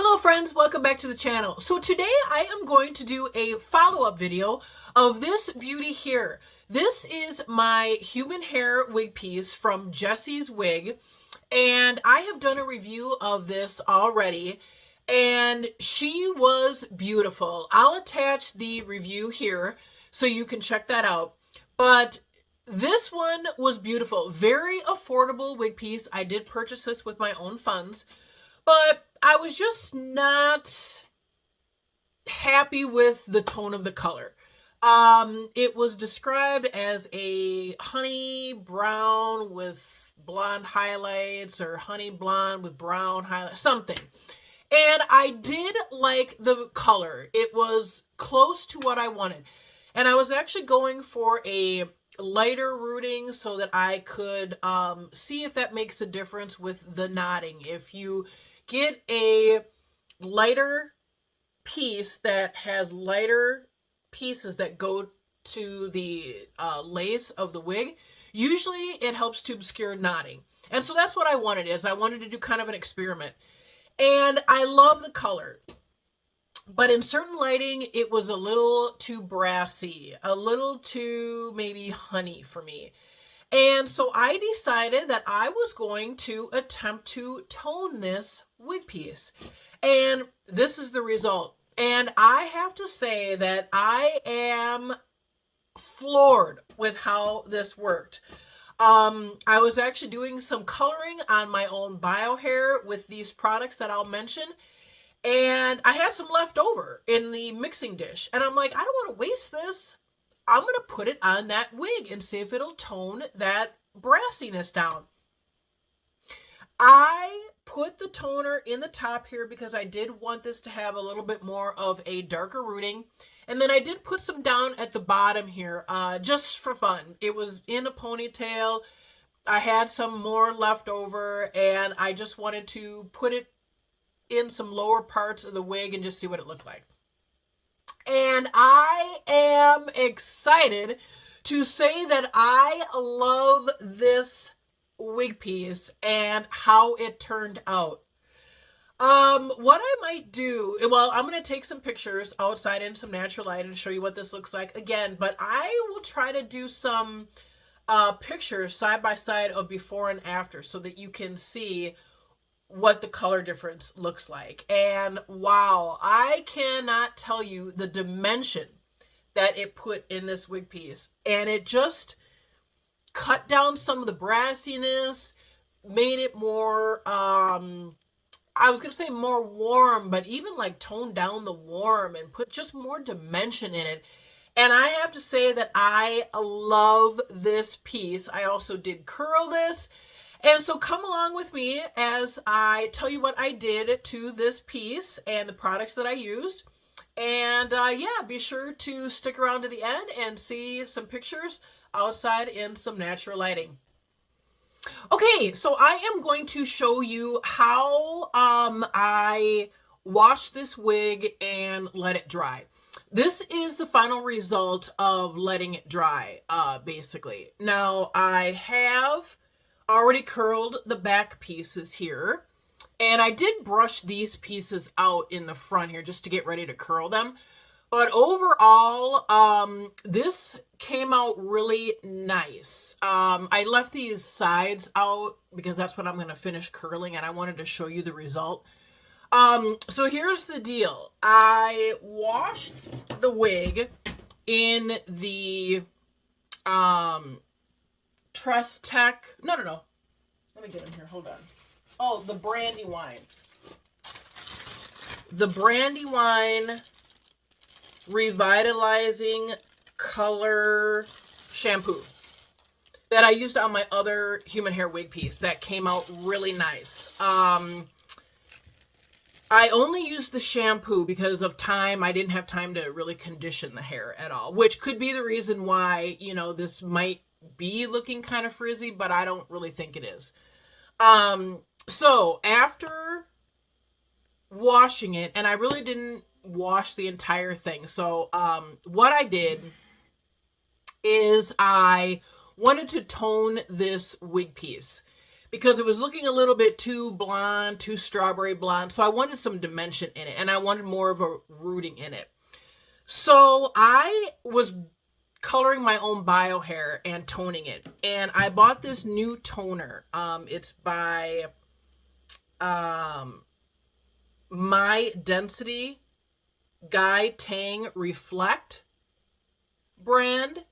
Hello friends, welcome back to the channel. So today I am going to do a follow-up video of this beauty here. This is my human hair wig piece from Jessie's Wig, and I have done a review of this already, and she was beautiful. I'll attach the review here so you can check that out. But this one was beautiful. Very affordable wig piece. I did purchase this with my own funds. But I was just not happy with the tone of the color. It was described as a honey brown with blonde highlights, or honey blonde with brown highlights, something. And I did like the color. It was close to what I wanted. And I was actually going for a lighter rooting so that I could see if that makes a difference with the knotting. If you get a lighter piece that has lighter pieces that go to the lace of the wig, usually it helps to obscure knotting. And so that's what I wanted. I wanted to do kind of an experiment. And I love the color. But in certain lighting, it was a little too brassy, a little too maybe honey for me. And so I decided that I was going to attempt to tone this wig piece. And this is the result. And I have to say that I am floored with how this worked. I was actually doing some coloring on my own bio hair with these products that I'll mention. And I had some left over in the mixing dish. And I'm like, I don't want to waste this. I'm going to put it on that wig and see if it'll tone that brassiness down. I put the toner in the top here because I did want this to have a little bit more of a darker rooting. And then I did put some down at the bottom here just for fun. It was in a ponytail. I had some more left over and I just wanted to put it in some lower parts of the wig and just see what it looked like. And I am excited to say that I love this wig piece and how it turned out. What I might do, well, I'm going to take some pictures outside in some natural light and show you what this looks like again, but I will try to do some pictures side by side of before and after so that you can see what the color difference looks like. And wow, I cannot tell you the dimension that it put in this wig piece. And it just cut down some of the brassiness, made it more, I was going to say more warm, but even like toned down the warm and put just more dimension in it. And I have to say that I love this piece. I also did curl this. And so come along with me as I tell you what I did to this piece and the products that I used. And yeah, be sure to stick around to the end and see some pictures outside in some natural lighting. Okay, so I am going to show you how I washed this wig and let it dry. This is the final result of letting it dry, basically. Now, I have already curled the back pieces here, and I did brush these pieces out in the front here just to get ready to curl them. But overall, this came out really nice. I left these sides out because that's what I'm going to finish curling, and I wanted to show you the result. So here's the deal. I washed the wig in the Trust Tech. No. Let me get in here. Hold on. Oh, the Brandywine. The Brandywine Revitalizing Color Shampoo that I used on my other human hair wig piece that came out really nice. I only used the shampoo because of time. I didn't have time to really condition the hair at all, which could be the reason why, you know, this might be looking kind of frizzy, but I don't really think it is. So after washing it, and I really didn't wash the entire thing. So, what I did is I wanted to tone this wig piece because it was looking a little bit too blonde, too strawberry blonde. So I wanted some dimension in it, and I wanted more of a rooting in it. So I was coloring my own bio hair and toning it, and I bought this new toner. It's by My Density Guy Tang Reflect brand,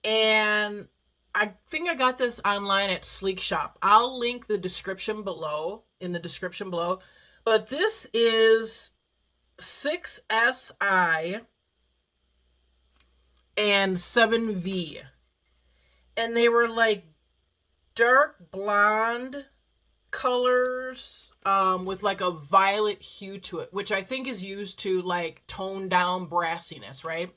and I think I got this online at Sleek Shop. I'll link the description below, in the description below. But this is 6SI and 7V. And they were like dark blonde colors with like a violet hue to it, which I think is used to like tone down brassiness, right?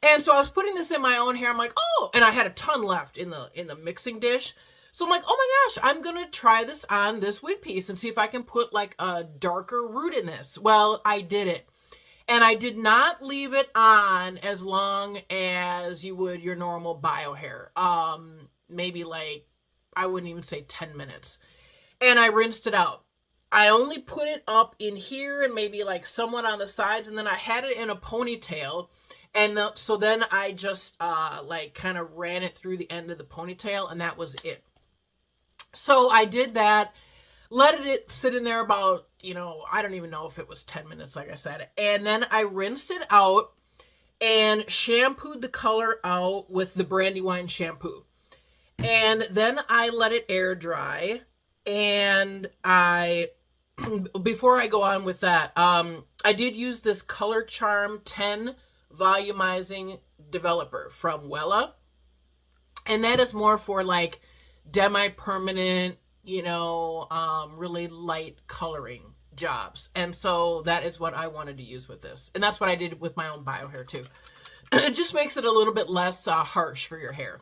And so I was putting this in my own hair. I'm like, oh, and I had a ton left in the mixing dish. So I'm like, oh my gosh, I'm going to try this on this wig piece and see if I can put like a darker root in this. Well, I did it. And I did not leave it on as long as you would your normal bio hair. Maybe like, I wouldn't even say 10 minutes. And I rinsed it out. I only put it up in here and maybe like somewhat on the sides. And then I had it in a ponytail. And so then I just like kind of ran it through the end of the ponytail, and that was it. So I did that, let it sit in there about, I don't even know if it was 10 minutes, like I said. And then I rinsed it out and shampooed the color out with the Brandywine shampoo. And then I let it air dry. And before I go on with that, I did use this Color Charm 10 volumizing developer from Wella, and that is more for like demi-permanent, really light coloring jobs. And so that is what I wanted to use with this, and that's what I did with my own bio hair too. It just makes it a little bit less harsh for your hair.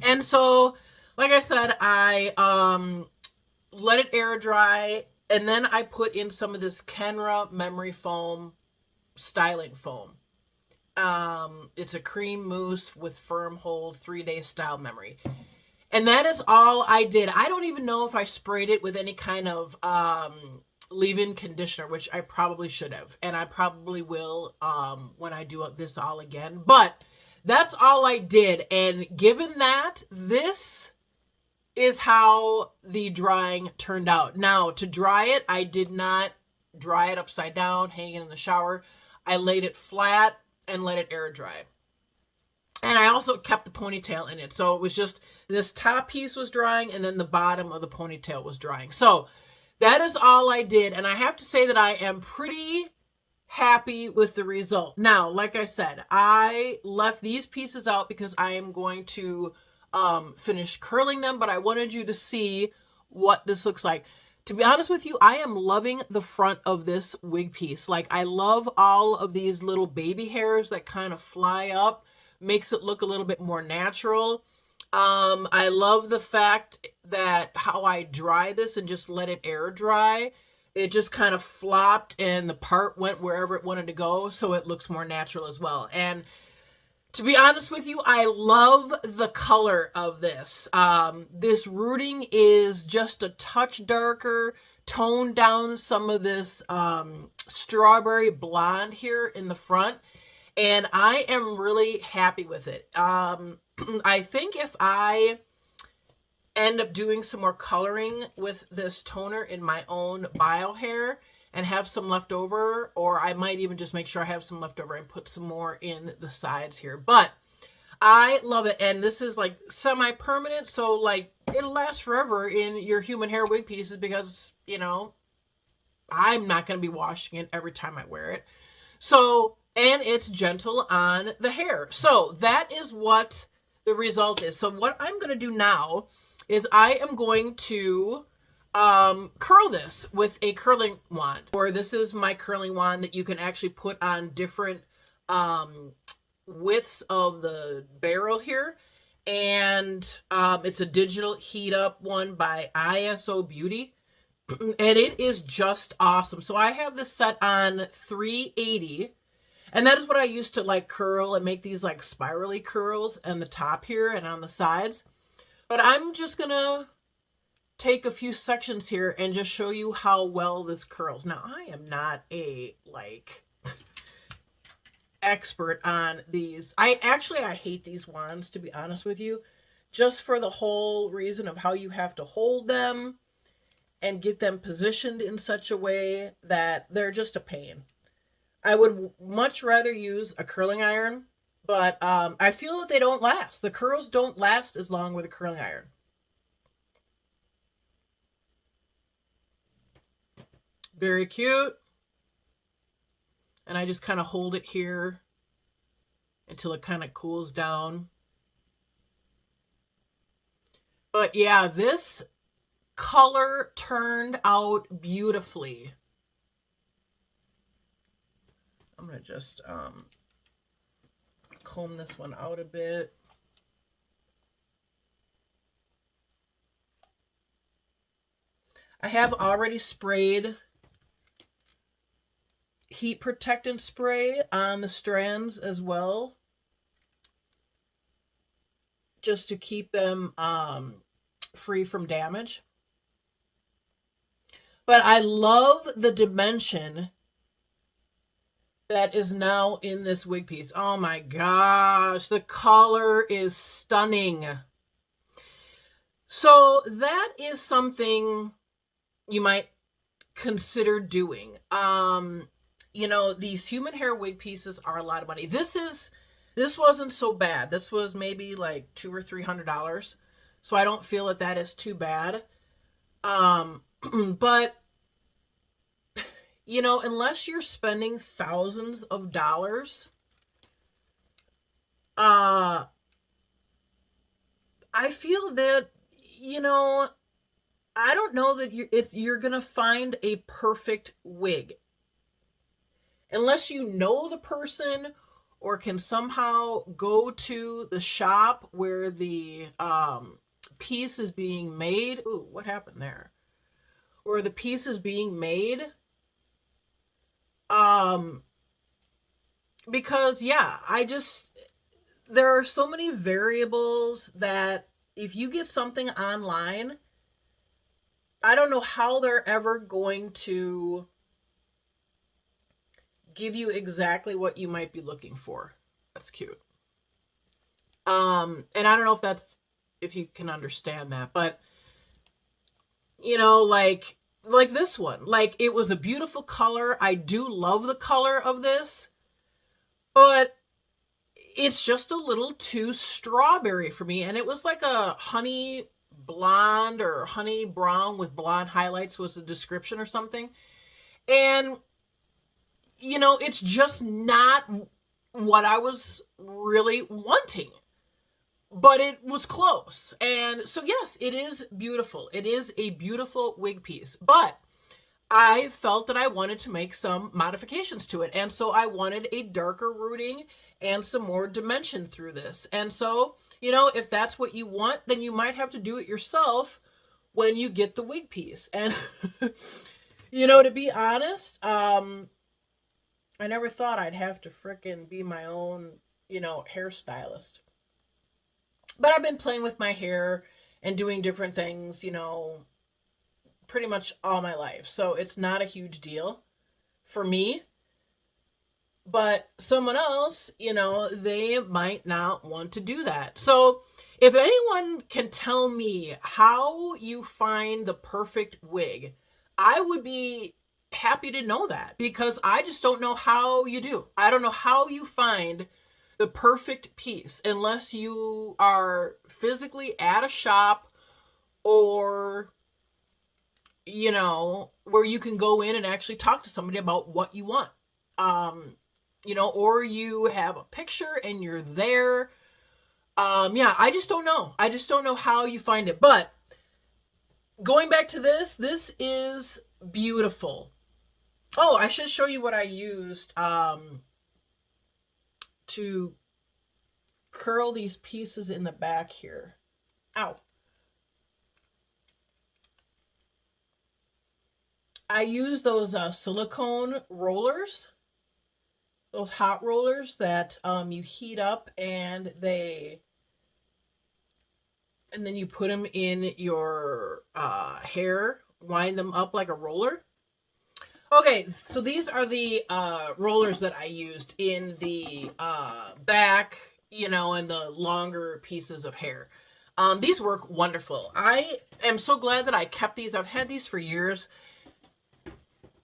And so, like I said, I let it air dry, and then I put in some of this Kenra Memory Foam styling foam. It's a cream mousse with firm hold 3-day style memory. And that is all I did. I don't even know if I sprayed it with any kind of leave-in conditioner, which I probably should have. And I probably will when I do this all again. But that's all I did. And given that, this is how the drying turned out. Now, to dry it, I did not dry it upside down, hanging in the shower. I laid it flat and let it air dry. And I also kept the ponytail in it. So it was just this top piece was drying and then the bottom of the ponytail was drying. So that is all I did. And I have to say that I am pretty happy with the result. Now, like I said, I left these pieces out because I am going to finish curling them. But I wanted you to see what this looks like. To be honest with you, I am loving the front of this wig piece. Like, I love all of these little baby hairs that kind of fly up. Makes it look a little bit more natural. I love the fact that how I dry this and just let it air dry. It just kind of flopped and the part went wherever it wanted to go. So it looks more natural as well. And to be honest with you, I love the color of this. This rooting is just a touch darker, toned down some of this strawberry blonde here in the front. And I am really happy with it. I think if I end up doing some more coloring with this toner in my own bio hair and have some left over, or I might even just make sure I have some left over and put some more in the sides here. But I love it. And this is like semi-permanent, so like it'll last forever in your human hair wig pieces because, I'm not going to be washing it every time I wear it. So, and it's gentle on the hair. So that is what the result is. So what I'm going to do now is I am going to curl this with a curling wand. Or this is my curling wand that you can actually put on different widths of the barrel here. And it's a digital heat up one by ISO Beauty. And it is just awesome. So I have this set on 380. And that is what I used to like curl and make these like spirally curls on the top here and on the sides. But I'm just going to take a few sections here and just show you how well this curls. Now, I am not a, like, expert on these. I hate these wands, to be honest with you, just for the whole reason of how you have to hold them and get them positioned in such a way that they're just a pain. I would much rather use a curling iron, but I feel that they don't last. The curls don't last as long with a curling iron. Very cute. And I just kind of hold it here until it kind of cools down. But yeah, this color turned out beautifully. I'm going to just comb this one out a bit. I have already sprayed heat protectant spray on the strands as well, just to keep them free from damage. But I love the dimension that is now in this wig piece. Oh my gosh, the color is stunning. So that is something you might consider doing. You know, these human hair wig pieces are a lot of money. This wasn't so bad. This was maybe like $200 or $300. So I don't feel that that is too bad. But you know, unless you're spending thousands of dollars, I feel that, you know, I don't know that you're going to find a perfect wig. Unless you know the person or can somehow go to the shop where the piece is being made. Ooh, what happened there? Where the piece is being made. Because yeah, there are so many variables that if you get something online, I don't know how they're ever going to give you exactly what you might be looking for. That's cute. And I don't know if you can understand that, but you know, like this one, like it was a beautiful color. I do love the color of this, but it's just a little too strawberry for me. And it was like a honey blonde or honey brown with blonde highlights was the description or something. And you know, it's just not what I was really wanting, but it was close. And so yes, it is beautiful. It is a beautiful wig piece, but I felt that I wanted to make some modifications to it. And so I wanted a darker rooting and some more dimension through this. And so, you know, if that's what you want, then you might have to do it yourself when you get the wig piece. And, you know, to be honest, I never thought I'd have to frickin' be my own, you know, hairstylist. But I've been playing with my hair and doing different things, you know, pretty much all my life. So it's not a huge deal for me. But someone else, you know, they might not want to do that. So if anyone can tell me how you find the perfect wig, I would be happy to know that, because I just don't know how you do. I don't know how you find the perfect piece unless you are physically at a shop or, you know, where you can go in and actually talk to somebody about what you want. You know, or you have a picture and you're there. Yeah, I just don't know. I just don't know how you find it. But going back to this is beautiful. Oh, I should show you what I used to curl these pieces in the back here. Ow. I use those silicone rollers, those hot rollers that you heat up and they And then you put them in your hair, wind them up like a roller. Okay, so these are the rollers that I used in the back, you know, and the longer pieces of hair. These work wonderful. I am so glad that I kept these. I've had these for years.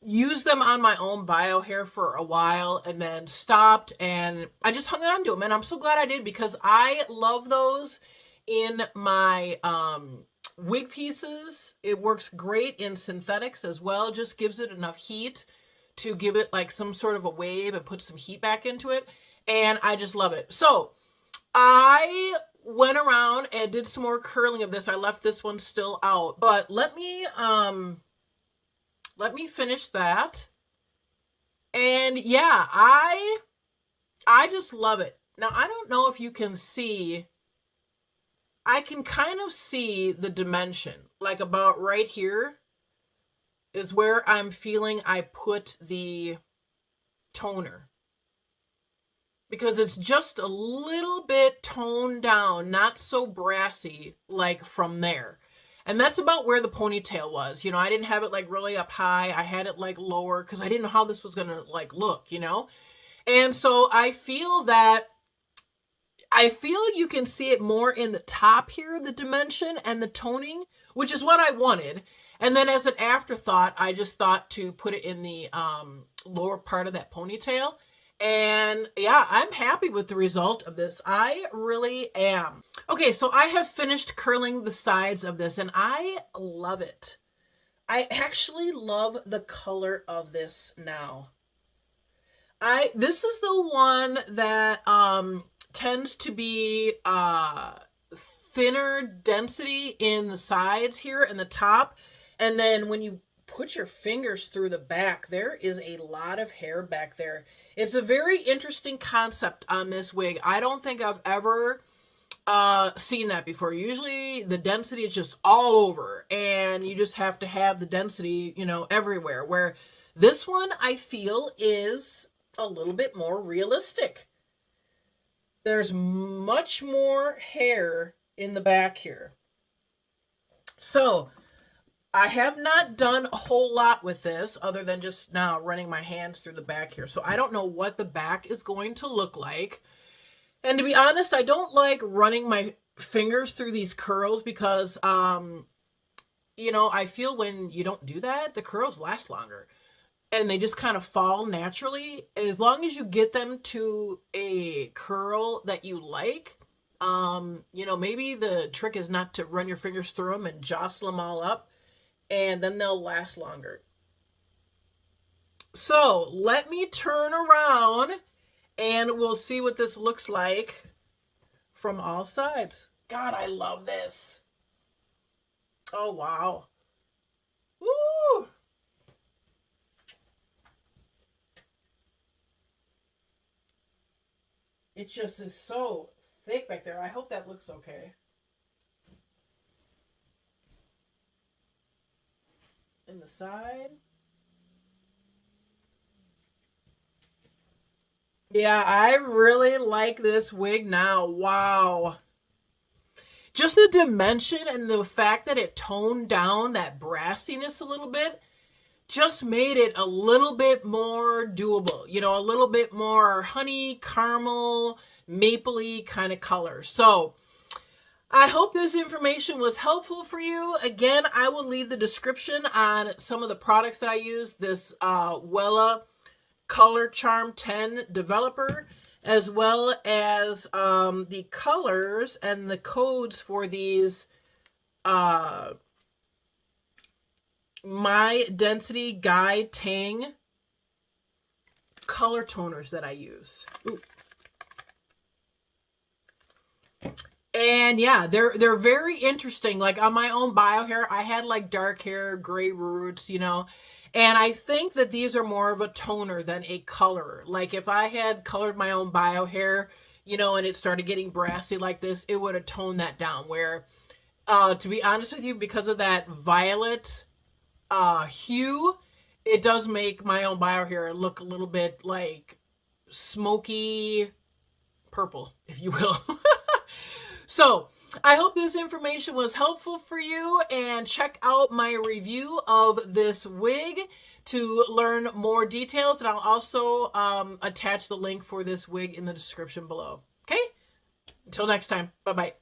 Used them on my own bio hair for a while and then stopped, and I just hung on to them, and I'm so glad I did because I love those in my wig pieces. It works great in synthetics as well. Just gives it enough heat to give it like some sort of a wave and put some heat back into it, and I just love it. So I went around and did some more curling of this. I left this one still out, but let me finish that. And yeah, I just love it. Now, I don't know if you can see, I can kind of see the dimension, like about right here is where I'm feeling I put the toner. Because it's just a little bit toned down, not so brassy like from there. And that's about where the ponytail was. You know, I didn't have it like really up high. I had it like lower because I didn't know how this was going to like look, you know? And so I feel you can see it more in the top here, the dimension and the toning, which is what I wanted. And then as an afterthought, I just thought to put it in the lower part of that ponytail. And yeah, I'm happy with the result of this. I really am. Okay, so I have finished curling the sides of this and I love it. I actually love the color of this now. This is the one that tends to be thinner density in the sides here and the top. And then when you put your fingers through the back, there is a lot of hair back there. It's a very interesting concept on this wig. I don't think I've ever seen that before. Usually the density is just all over and you just have to have the density, you know, everywhere. Where this one I feel is a little bit more realistic. There's much more hair in the back here. So I have not done a whole lot with this other than just now running my hands through the back here. So I don't know what the back is going to look like. And to be honest, I don't like running my fingers through these curls because, you know, I feel when you don't do that, the curls last longer. And they just kind of fall naturally. As long as you get them to a curl that you like, you know, maybe the trick is not to run your fingers through them and jostle them all up. And then they'll last longer. So let me turn around and we'll see what this looks like from all sides. God, I love this. Oh, wow. Woo! It just is so thick back there. I hope that looks okay. In the side. Yeah, I really like this wig now. Wow. Just the dimension and the fact that it toned down that brassiness a little bit just made it a little bit more doable. You know, a little bit more honey, caramel, mapley kind of color. So I hope this information was helpful for you. Again, I will leave the description on some of the products that I use. This Wella Color Charm 10 developer, as well as the colors and the codes for these My Density Guy Tang color toners that I use. Ooh. And yeah, they're very interesting. Like on my own bio hair, I had like dark hair, gray roots, you know. And I think that these are more of a toner than a color. Like if I had colored my own bio hair, you know, and it started getting brassy like this, it would have toned that down. Where, to be honest with you, because of that violet hue, it does make my own bio hair look a little bit like smoky purple, if you will. So I hope this information was helpful for you, and check out my review of this wig to learn more details, and I'll also attach the link for this wig in the description below. Okay? Until next time. Bye-bye.